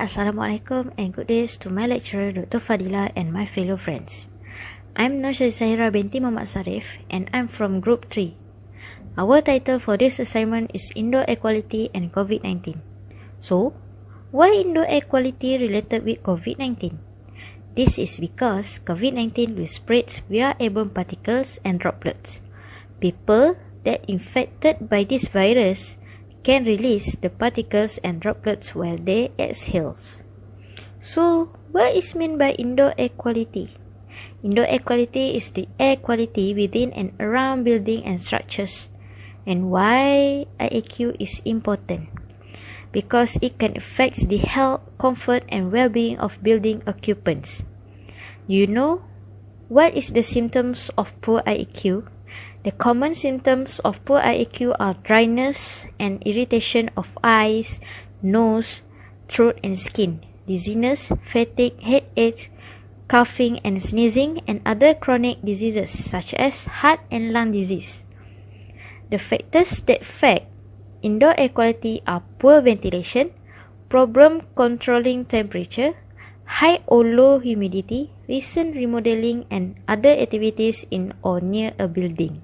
Assalamualaikum and good days to my lecturer Dr. Fadila and my fellow friends. I'm Nur Zahira binti Muhammad Sarif and I'm from Group 3. Our title for this assignment is Indoor Air Quality and Covid-19. So, why indoor air quality related with Covid-19? This is because Covid-19 will spread via airborne particles and droplets. People that infected by this virus can release the particles and droplets while they exhale. So, what is meant by indoor air quality? Indoor air quality is the air quality within and around buildings and structures. And why IAQ is important? Because it can affect the health, comfort and well-being of building occupants. You know what is the symptoms of poor IAQ? The common symptoms of poor IAQ are dryness and irritation of eyes, nose, throat and skin, dizziness, fatigue, headache, coughing and sneezing, and other chronic diseases such as heart and lung disease. The factors that affect indoor air quality are poor ventilation, problem controlling temperature, high or low humidity, recent remodeling, and other activities in or near a building.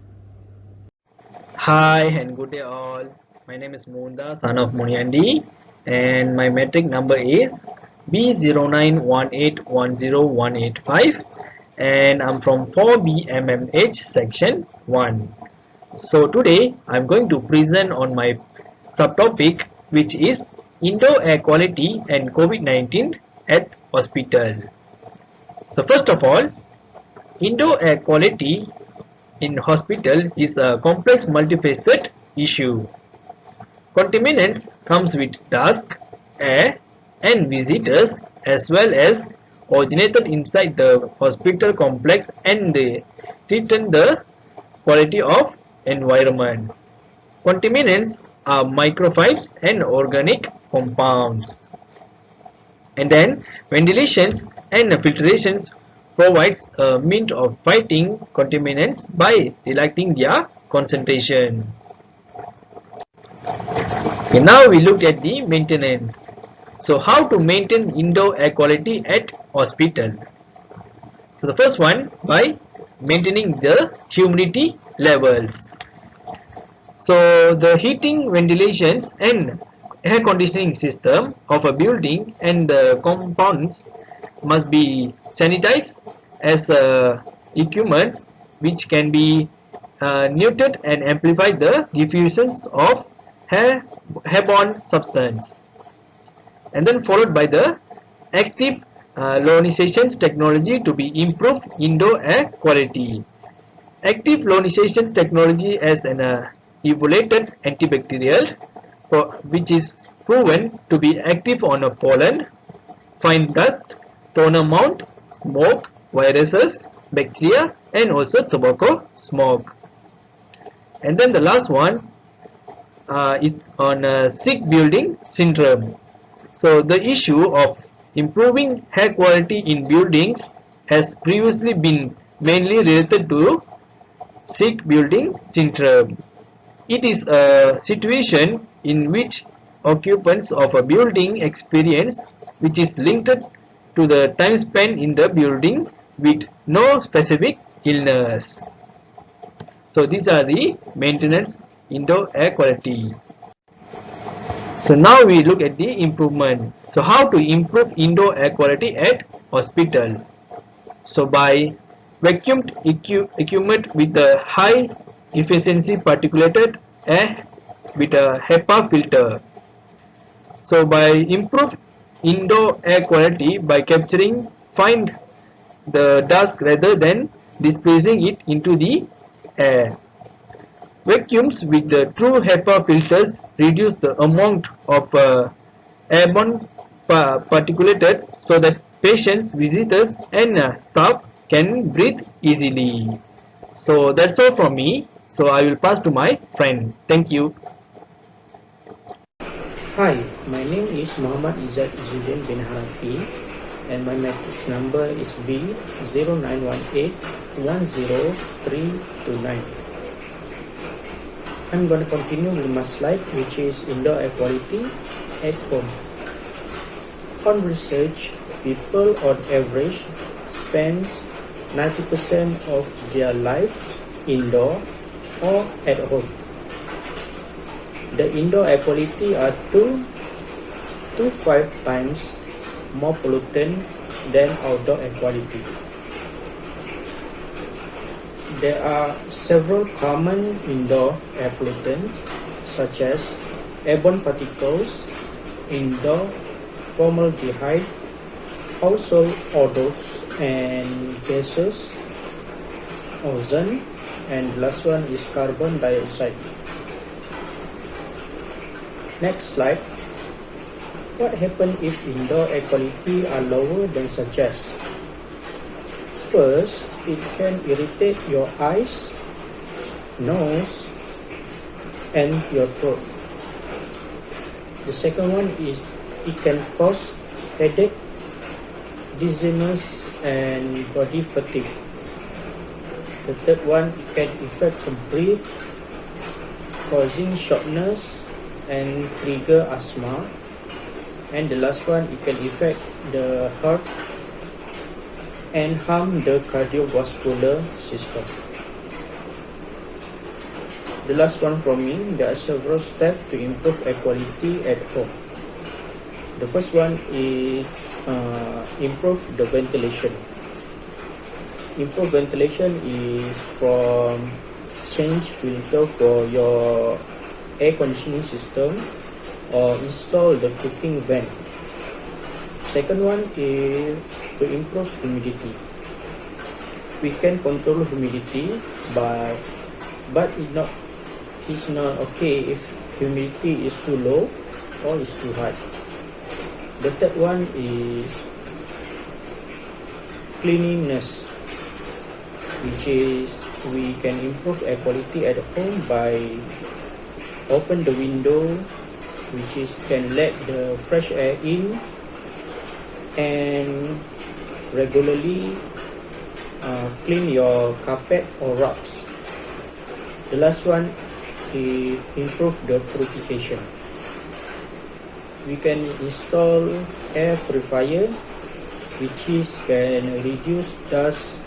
Hi and good day all. My name is Munda, son of Muniandi, and my metric number is B0918101185, and I'm from 4 BMMH section 1. So today I'm going to present on my subtopic, which is indoor air quality and COVID-19 at hospital. So first of all, indoor air quality in hospital is a complex multifaceted issue. Contaminants comes with dust, air and visitors, as well as originated inside the hospital complex, and they threaten the quality of environment. Contaminants are microfibers and organic compounds. And then ventilations and filtrations provides a means of fighting contaminants by reducing their concentration. Okay, now we look at the maintenance. So how to maintain indoor air quality at hospital? So the first one, by maintaining the humidity levels. So the heating, ventilations and air conditioning system of a building and the compounds must be sanitized as equipments which can be neutered and amplify the diffusions of airborne substance, and then followed by the active ionization technology to be improved indoor air quality. Active ionization technology as an evaluated antibacterial which is proven to be active on a pollen, fine dust, toner mount, smoke, viruses, bacteria and also tobacco smoke. And then the last one is on sick building syndrome. So the issue of improving air quality in buildings has previously been mainly related to sick building syndrome. It is a situation in which occupants of a building experience which is linked to the time spent in the building with no specific illness. So these are the maintenance indoor air quality. So now we look at the improvement. So how to improve indoor air quality at hospital? So by vacuumed equipment with a high efficiency particulated air with a HEPA filter. So by improved indoor air quality by capturing fine the dust rather than displacing it into the air. Vacuums with the true HEPA filters reduce the amount of airborne particulates so that patients, visitors and staff can breathe easily. So that's all from me. So I will pass to my friend. Thank you. Hi, my name is Muhammad Izzat Izzuddin bin Hanafi and my matrix number is B0918101329. I'm going to continue with my slide, which is indoor air quality at home. On research, people on average spend 90% of their life indoor or at home. The indoor air quality are 2 to 5 times more pollutant than outdoor air quality. There are several common indoor air pollutants such as airborne particles, indoor formaldehyde, household odors and gases, ozone, and the last one is carbon dioxide. Next slide. What happens if indoor air quality are lower than suggest? First, it can irritate your eyes, nose, and your throat. The second one is it can cause headache, dizziness, and body fatigue. The third one, it can affect the breath, causing shortness and trigger asthma. And the last one, it can affect the heart and harm the cardiovascular system. The last one from me, there are several steps to improve air quality at home. The first one is improve the ventilation. Improve ventilation is from change filter for your air conditioning system or install the cooking vent. Second one is to improve humidity. We can control humidity but it's not okay if humidity is too low or is too high. The third one is cleanliness, which is we can improve air quality at home by open the window, which is can let the fresh air in, and regularly clean your carpet or rugs. The last one is improve the purification. We can install air purifier, which is can reduce dust,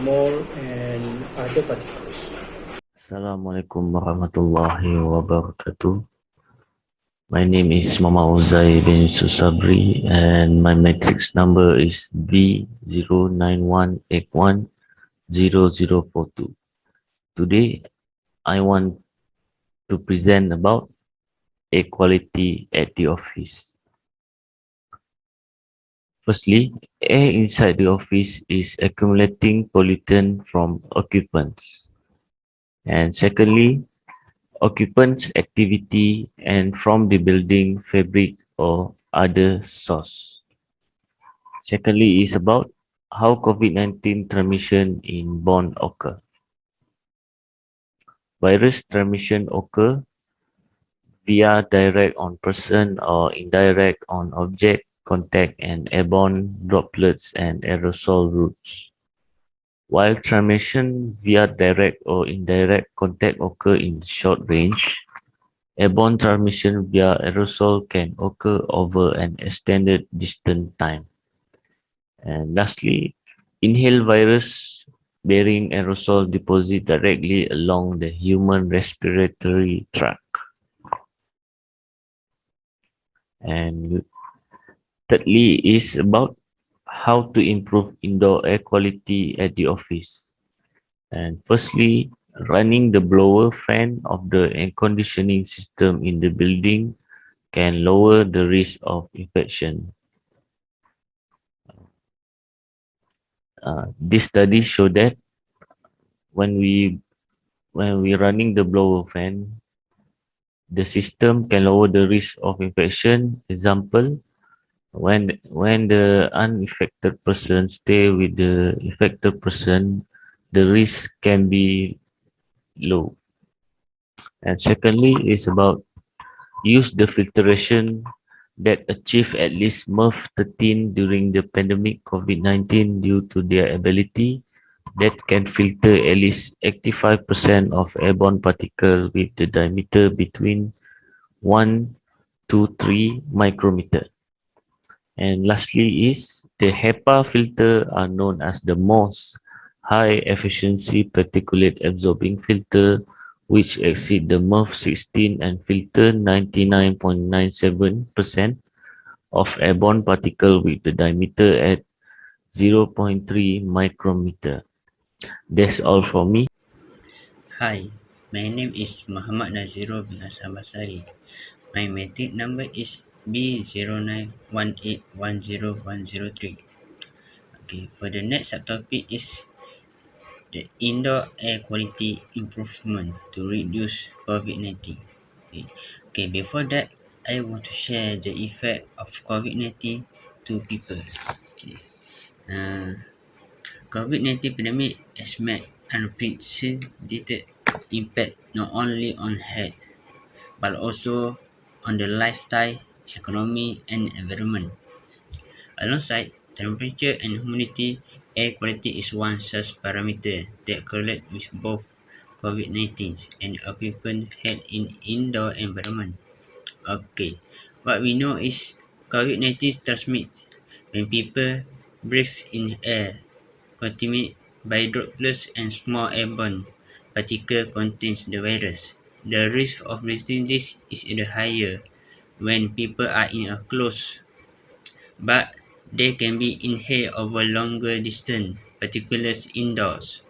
mold, and other particles. Assalamualaikum warahmatullahi wabarakatuh. My name is Mama Uzai bin Susabri and my matrix number is B0918100042. Today, I want to present about air quality at the office. Firstly, air inside the office is accumulating pollutant from occupants. And secondly, occupants' activity and from the building fabric or other source. Secondly is about how COVID-19 transmission in bond occur. Virus transmission occur via direct on person or indirect on object contact and airborne droplets and aerosol routes. While transmission via direct or indirect contact occur in short range, airborne transmission via aerosol can occur over an extended distance time. And lastly, inhaled virus bearing aerosol deposit directly along the human respiratory tract. And thirdly is about how to improve indoor air quality at the office. And firstly, running the blower fan of the air conditioning system in the building can lower the risk of infection. This study show that when we running the blower fan, the system can lower the risk of infection. Example, when the unaffected person stay with the affected person, the risk can be low. And secondly is about use the filtration that achieve at least MERV 13 during the pandemic COVID-19 due to their ability that can filter at least 85% of airborne particles with the diameter between 1 to 3 micrometer. And lastly is the HEPA filter are known as the most high efficiency particulate absorbing filter, which exceed the MERV 16 and filter 99.97% of airborne particle with the diameter at 0.3 micrometer. That's all for me. Hi, my name is Muhammad Naziro bin Hassan Basari. My metric number is B0918101103. Okay, for the next subtopic is the indoor air quality improvement to reduce COVID-19. Okay. Okay, before that, I want to share the effect of COVID-19 to people. Okay. Uh, COVID-19 pandemic has made unprecedented impact not only on health but also on the lifestyle, economy, and environment. Alongside temperature and humidity, air quality is one such parameter that correlates with both COVID-19 and occupant health in indoor environment. Okay, what we know is COVID-19 transmits when people breathe in air contaminated by droplets and small airborne particles contains the virus. The risk of breathing this is either higher when people are in a close, but they can be inhaled over longer distance, particularly indoors.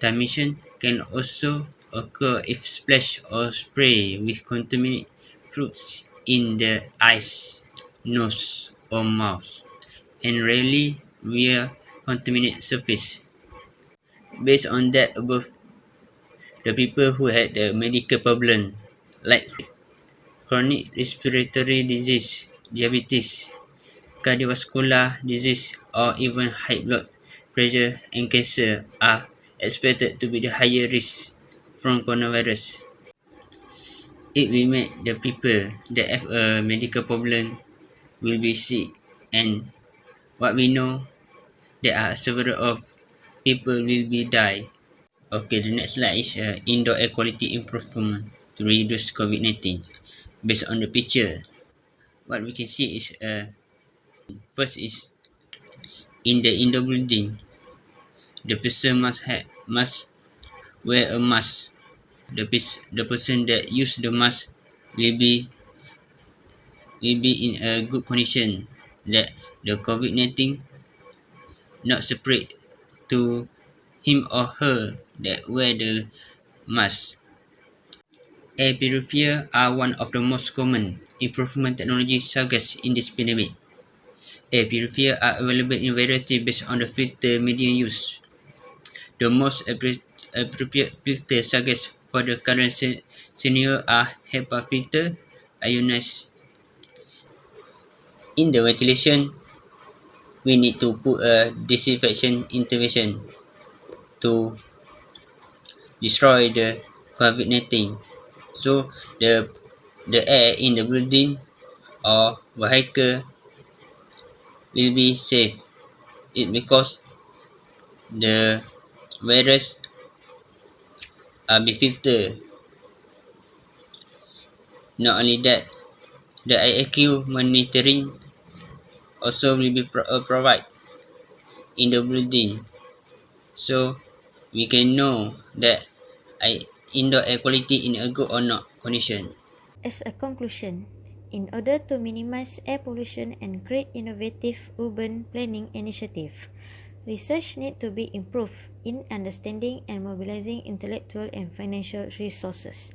Transmission can also occur if splash or spray with contaminated fluids in the eyes, nose, or mouth, and rarely via contaminated surface. Based on that above, the people who had the medical problem like chronic respiratory disease, diabetes, cardiovascular disease, or even high blood pressure and cancer are expected to be the higher risk from coronavirus. It will make the people that have a medical problem will be sick, and what we know, there are several of people will be die. Okay, the next slide is indoor air quality improvement to reduce COVID-19. Based on the picture, what we can see is first is in the indoor building, the person must wear a mask. The person that use the mask will be in a good condition that the COVID-19 not separate to him or her that wear the mask. Air purifier are one of the most common improvement technology suggested in this pandemic. Air purifier are available in variety based on the filter medium used. The most appropriate filter suggested for the current scenario are HEPA filter, ionized. In the ventilation, we need to put a disinfection intervention to destroy the COVID-19. So the air in the building or vehicle will be safe. It because the virus are be filtered. Not only that, the IAQ monitoring also will be provide in the building, so we can know that indoor air quality in a good or not condition. As a conclusion, in order to minimize air pollution and create innovative urban planning initiative, research need to be improved in understanding and mobilizing intellectual and financial resources.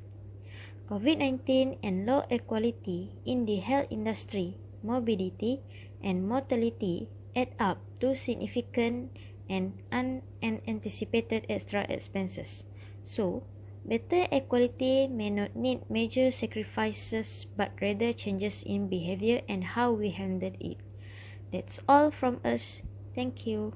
COVID-19 and low air quality in the health industry, morbidity, and mortality add up to significant and unanticipated extra expenses. So, better air quality may not need major sacrifices but rather changes in behavior and how we handle it. That's all from us. Thank you.